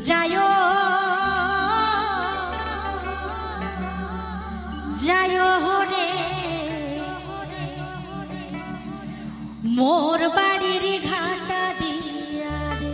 जायो जायो रे मोर बाड़ीर घाटा दिया रे।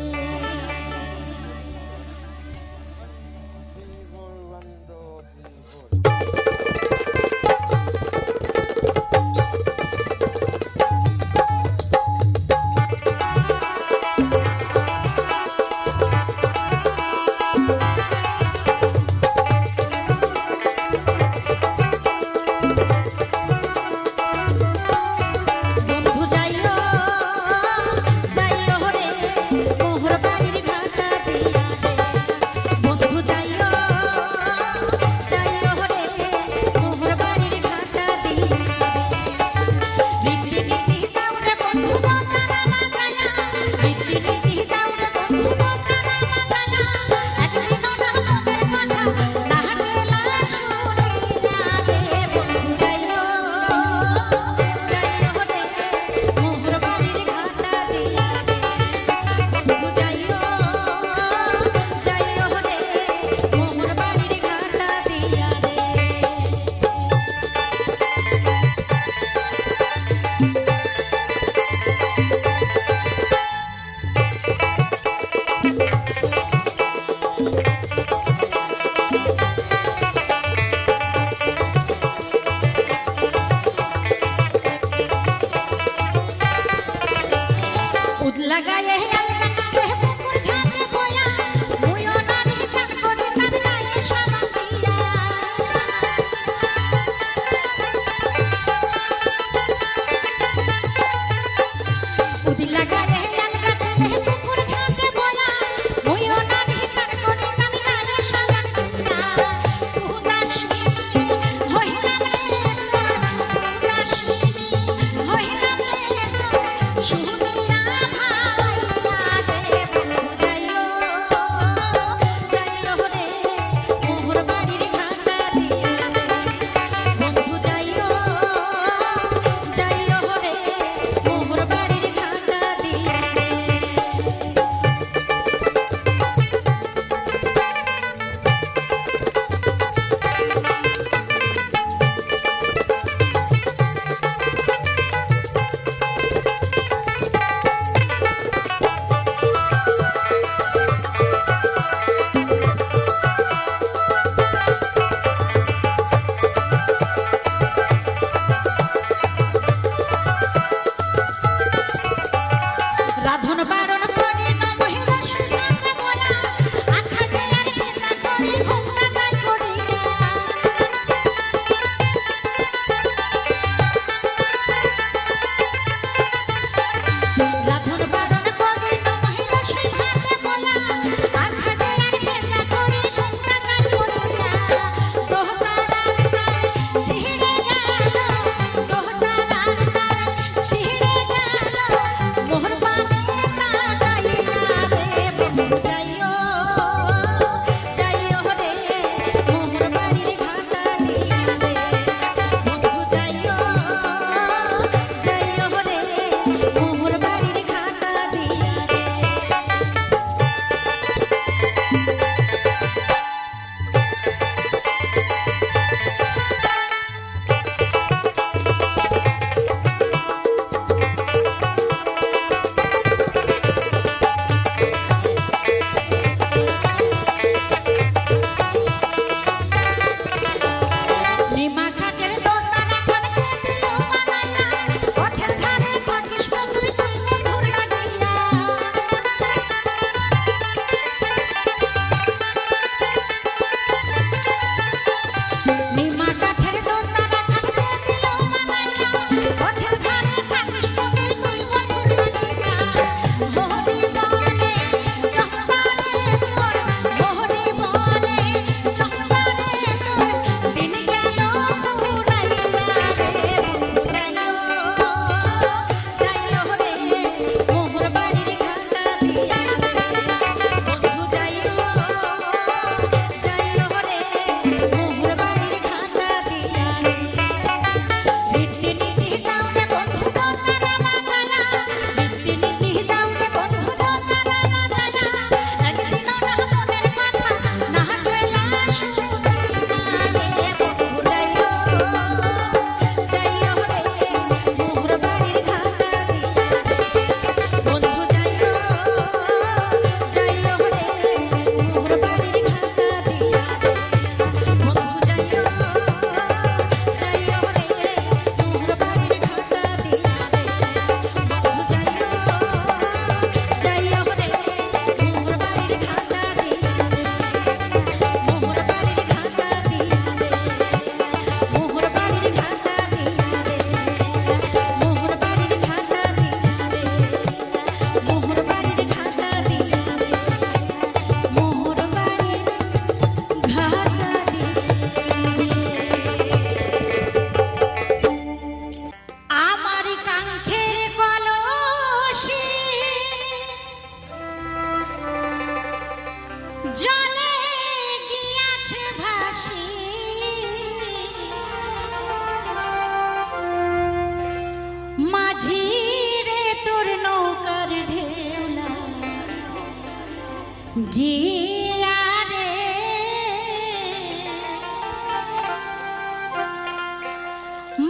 হিয়া রে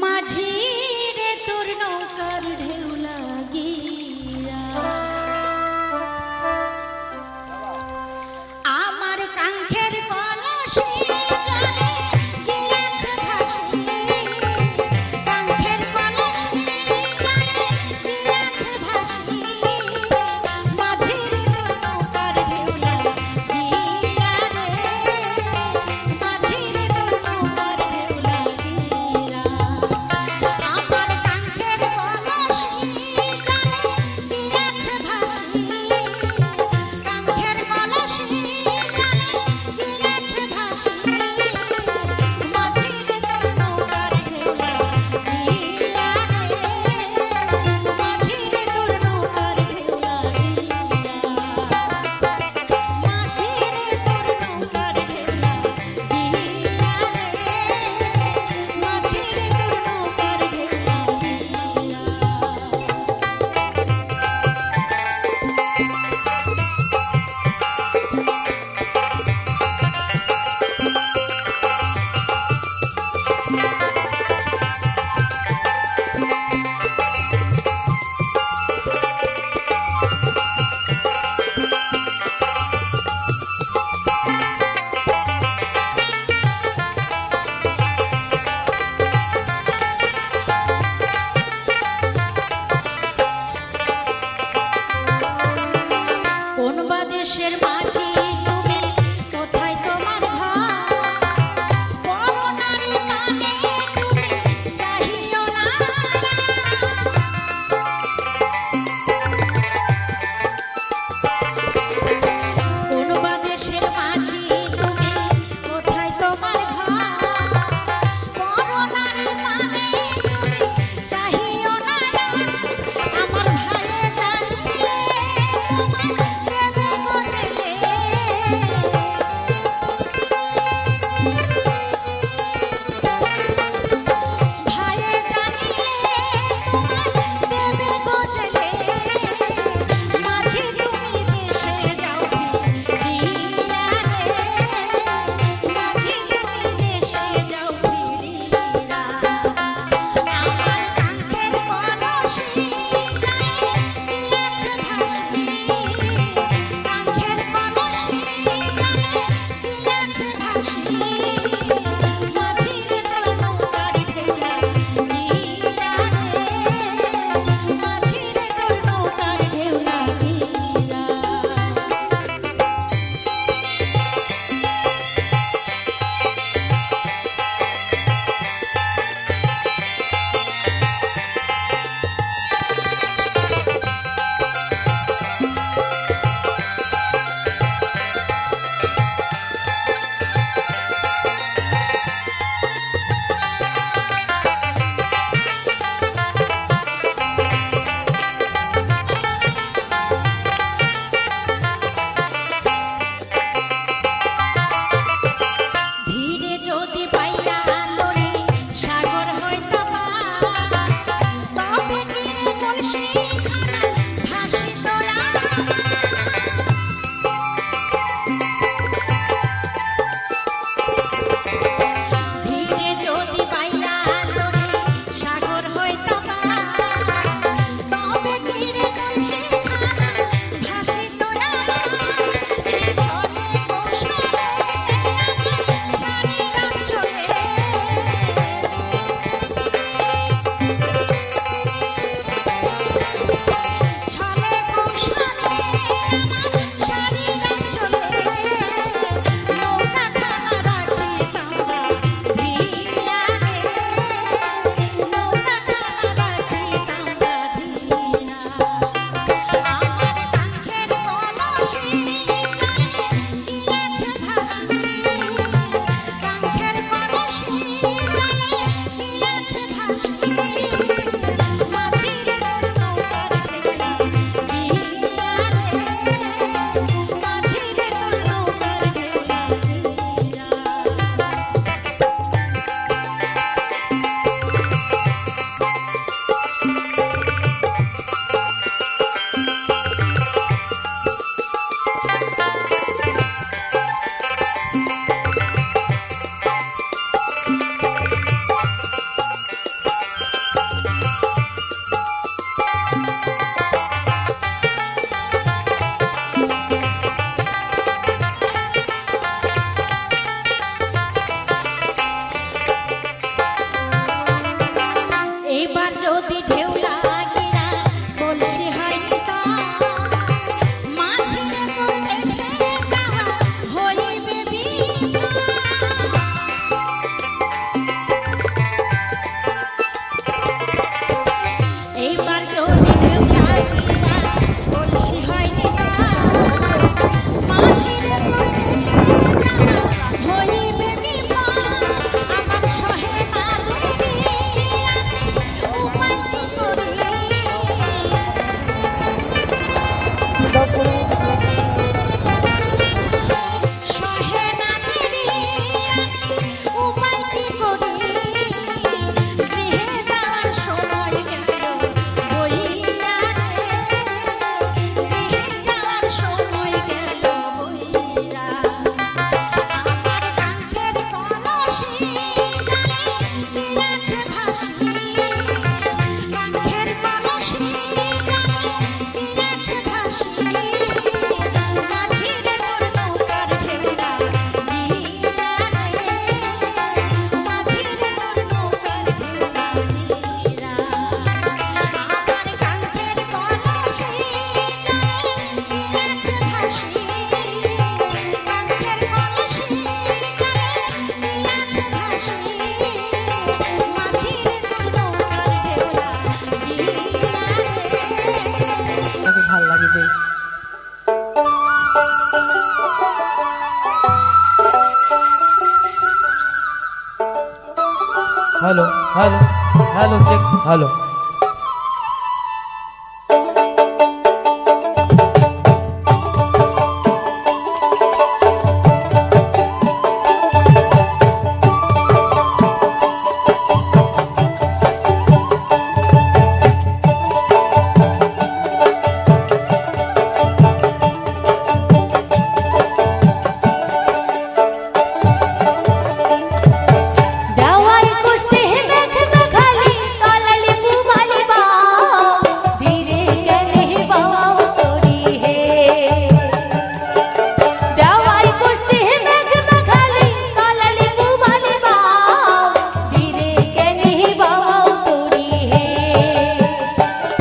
মাঝি রে তোর নৌকার ঢেউ লাগিয়া আমার কাঙ্ক্ষের কলসি জলে গিয়েছে ভাসি কাঙ্ক্ষের কলসি জলে গিয়েছে ভাসি মাঝির তোর নৌকার ঢেউ লাগিয়া যদি ঢেউ লাগিরা কলসি হয়নি তো মাঝিরে তোর দেশে যাওয়া হইবে বিপদ। এইবার যদি ঢেউ লাগিরা কলসি হয়নি তো মাঝিরে তোর দেশে যাওয়া হইবে বিপদ। আমার সহে না দেরি উপায় কি করি সহে না দেরি উপায় কি করি গৃহে যাওয়ার সময় গেল বইয়া রে গৃহে যাওয়ার সময় গেল বইয়া। আমার কাঙ্ক্ষের কলসি জালে দিয়েছে ভাসি কাঙ্ক্ষের কলসি জালে দিয়েছে ভাসি মাঝিরে তোর নৌকার ঢেউটা দিয়া রে মাঝিরে তোর নৌকার ঢেউটা দিয়া। আমার কাঙ্ক্ষের কলসি জালে দিয়েছে ভাসি কাঙ্ক্ষের কলসি জালে দিয়েছে ভাসি মাঝিরে তোর নৌকার ঢেউটা দিয়া রে। তাকে ভাল লাগবে। Hello hello hello check hello. দেওয়াই করছে মেঘ মেঘালি কালালি পুবালি বা ধীরে গেলে বাও তোরি হে। দেওয়াই করছে মেঘ মেঘালি কালালি পুবালি বা ধীরে গেলে বাও তোরি হে।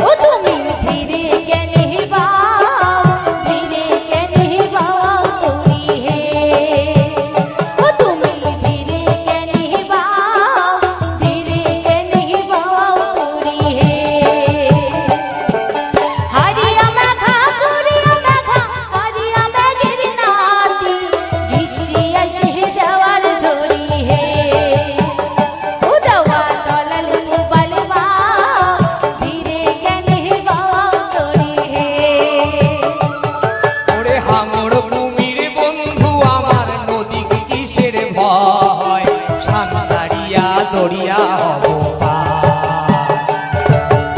ও তুমি ধীরে গেলে বাও ধীরে গেলে বাও তোরি হে। ও তুমি ধীরে গেলে বাও ধীরে গেলে বাও তোরি হে। হারিয়া মেঘা করিয়া মেঘা হারিয়া মেঘের নাতি ঘিসি আসে দেওয়ার ঝরি হে। ও দেওয়া তলাল পুবাল বা ধীরে গেলে বাও তোরি হে। ওরে হাঙর কুমির বন্ধু আমার নদী কিসের ভয় সাঁতারিয়া দরিয়া হব পার।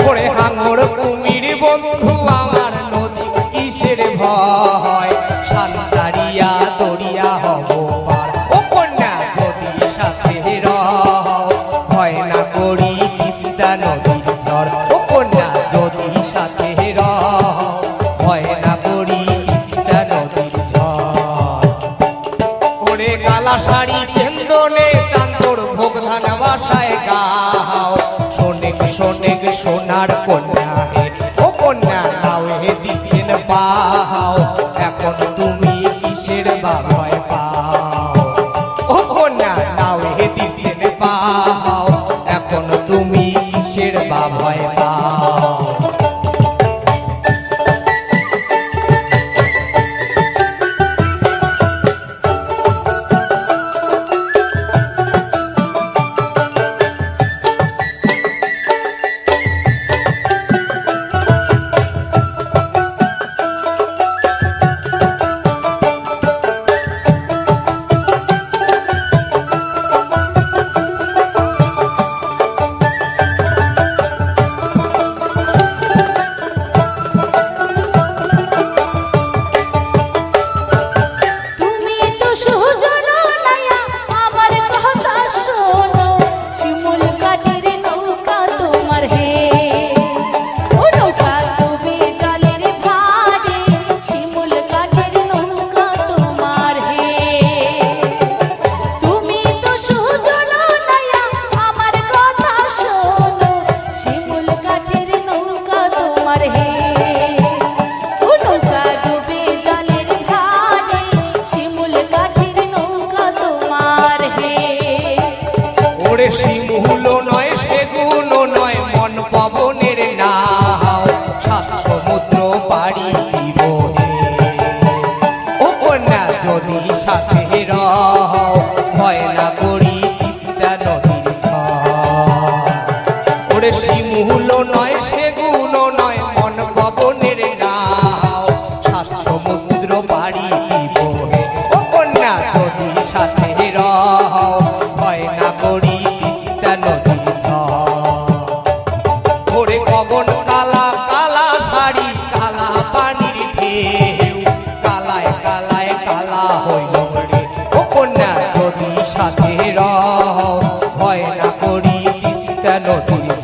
ওরে হাঙর কুমির বন্ধু আমার নদী কিসের ভয় সাঁতারিয়া দরিয়া হব পার। ও কন্যা যদি সাথে রও ভয় না করি তিস্তা নদীর ঝড়। ও কন্যা যদি সাথে রও ভয় না করি তিস্তা নদীর ঝড়। ওরে কালা শাড়ি কেন্দনে চান্দর ভোগ ধান বাসায় গাও শোনেক শোনেক সোনার কন্যা হে। ও কন্যা নাও হে দিছেন পাও এখন তুমি কিসের বা ভয় পাও। ও কন্যা নাও হে দিছেন পাও এখন তুমি কিসের বা ভয় পাও।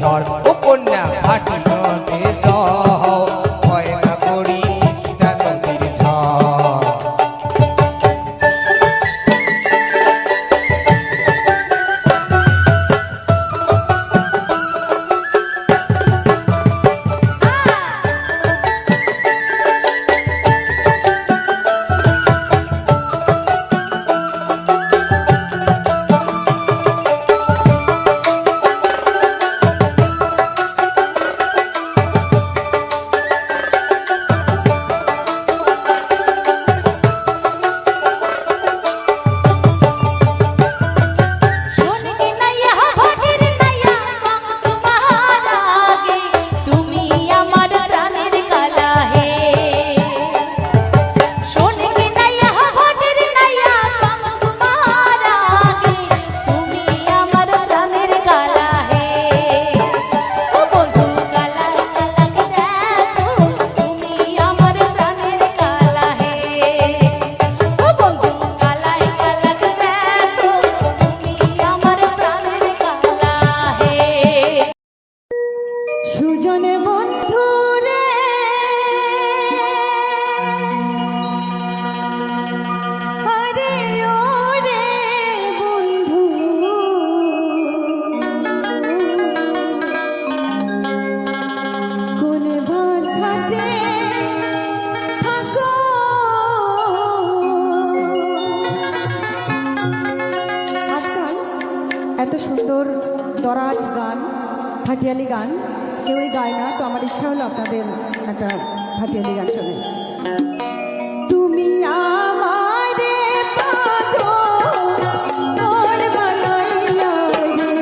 ঝড় ও কন্যা ভাটি নদে যাও ভয় না করি তিস্তা নদীর ঝড় সুজনে বন্ধু রে আরে ও রে বন্ধু কোনে ভাত খাতে থাকো আজকাল এত সুন্দর দরাজ গান ভাটিয়ালি গান কেউই গায় না, তো আমার ইচ্ছা হলো আপনাদের একটা ভাটিয়ালি গান শোনে। তুমি আমারে পাগল বানাইয়া রে,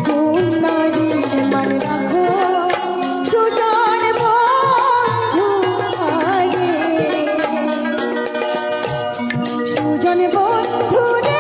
কোন নারীর মান রাখো সুজন বন্ধু আরে, সুজন বন্ধু রে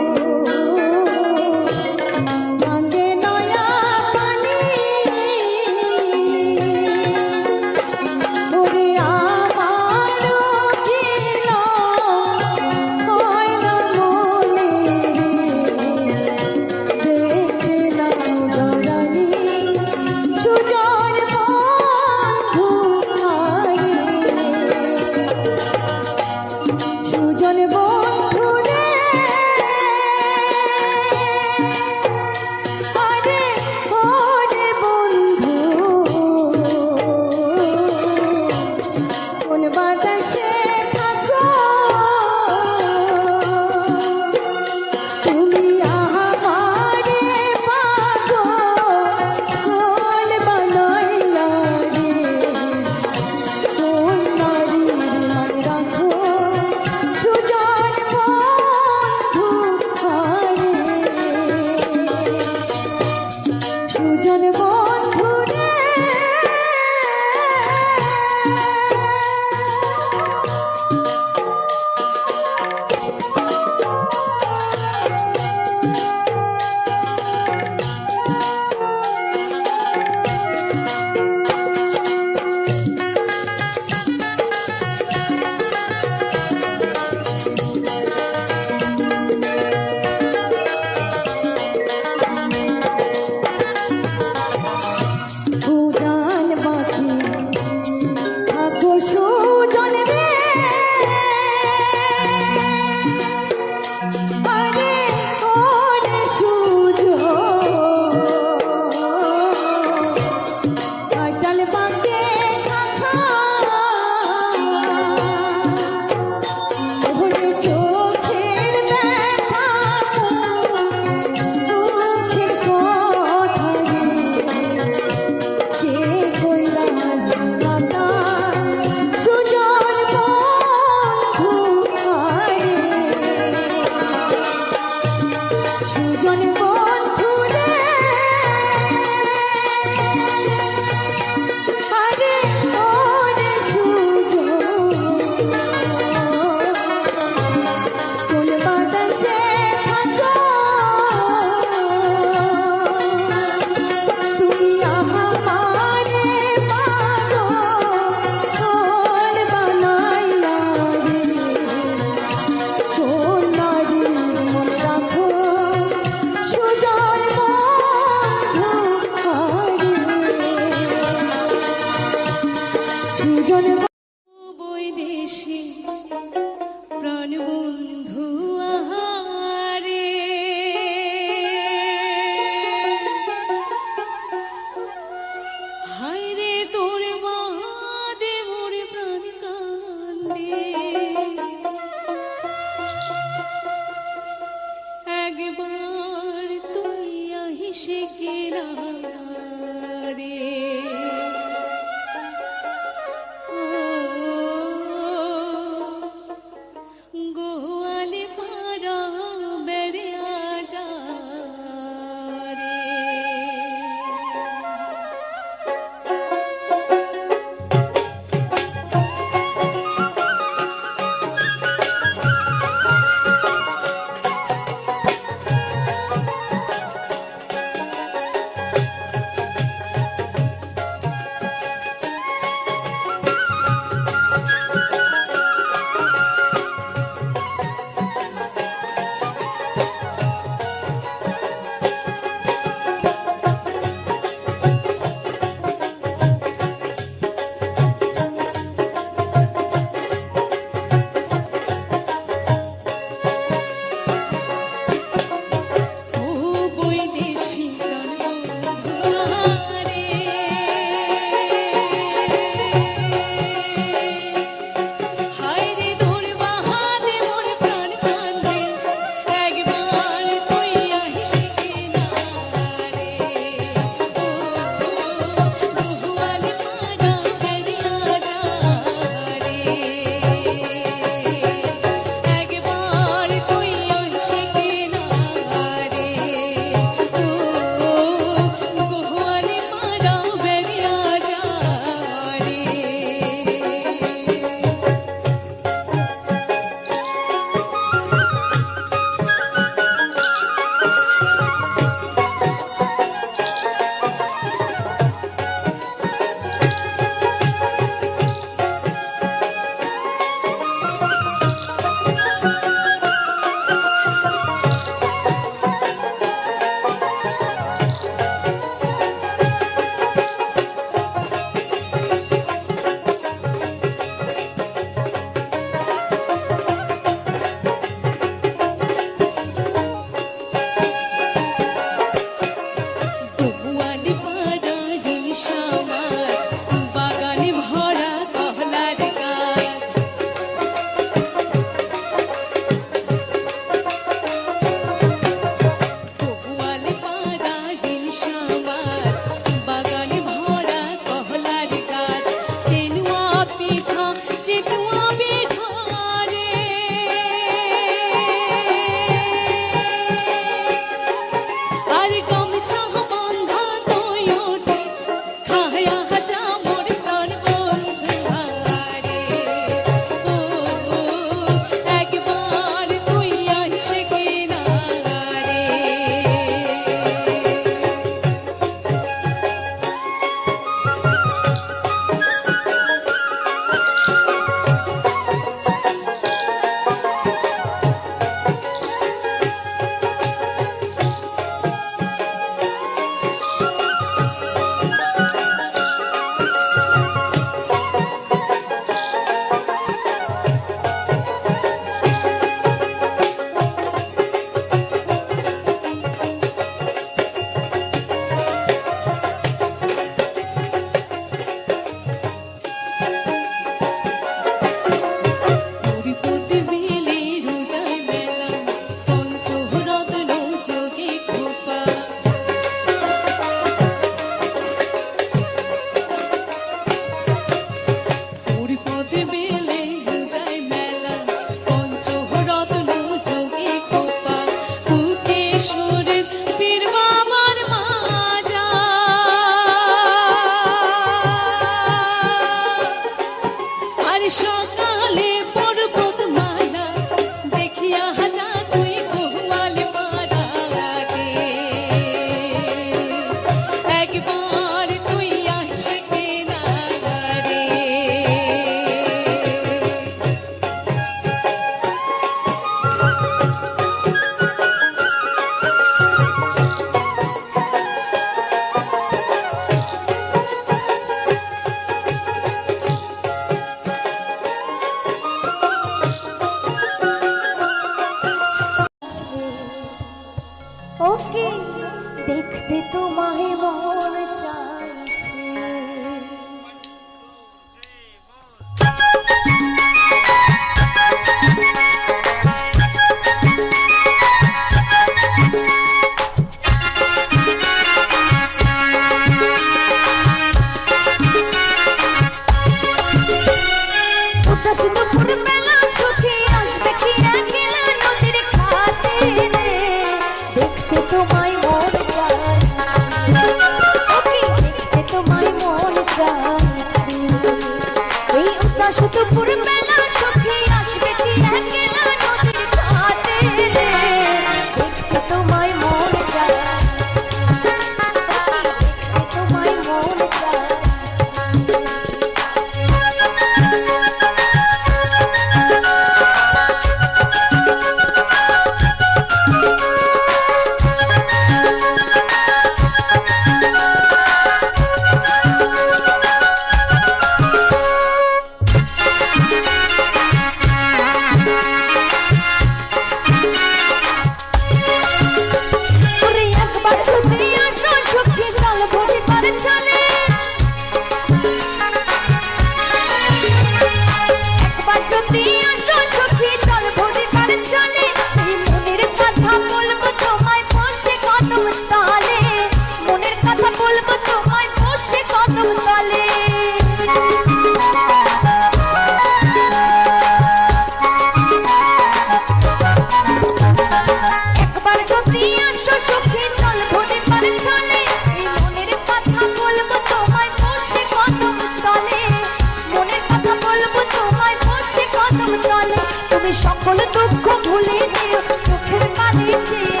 সকল দুঃখ ভুলে যেও চোখের পানি চেয়ে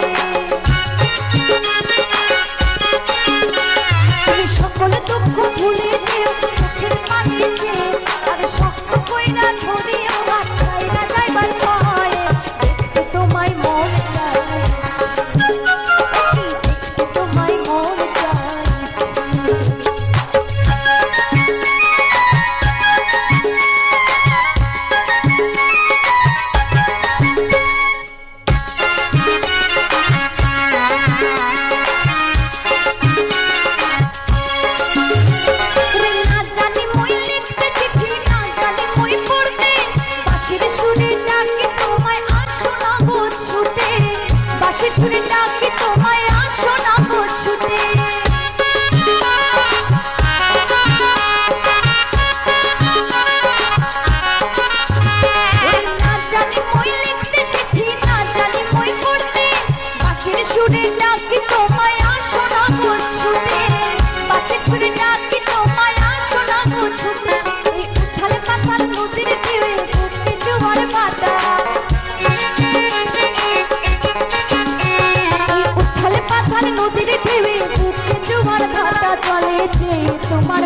তুমি সকল দুঃখ ভুলে যেও চোখের পানি চেয়ে আর শক্ত কইরা ধরিও হাত ছাইরা যাইবার ভয়ে দেখতে তোমায় মন চায় দেখতে তোমায় মন চায় না জানি মই লিখতে চিঠি না জানি মই পড়তে বাঁশির সুরে ডাকি তোমায় আসো না গো ছুটে বাঁশির সুরে ডাকি তোমায় আসো না গো ছুটে না জানি মই লিখতে চিঠি না জানি মই পড়তে বাঁশির সুরে ডাকি তোমায় আসো না গো ছুটে বাঁশির সুরে ডাকি তোমায় আসো না গো ছুটে এই উথালে পাথার নদীর ঢেউয়ে বুকে জোয়ার ভাটা উথালে পাথার নদীর ঢেউয়ে বুকে জোয়ার ভাটা চলে যে তোমার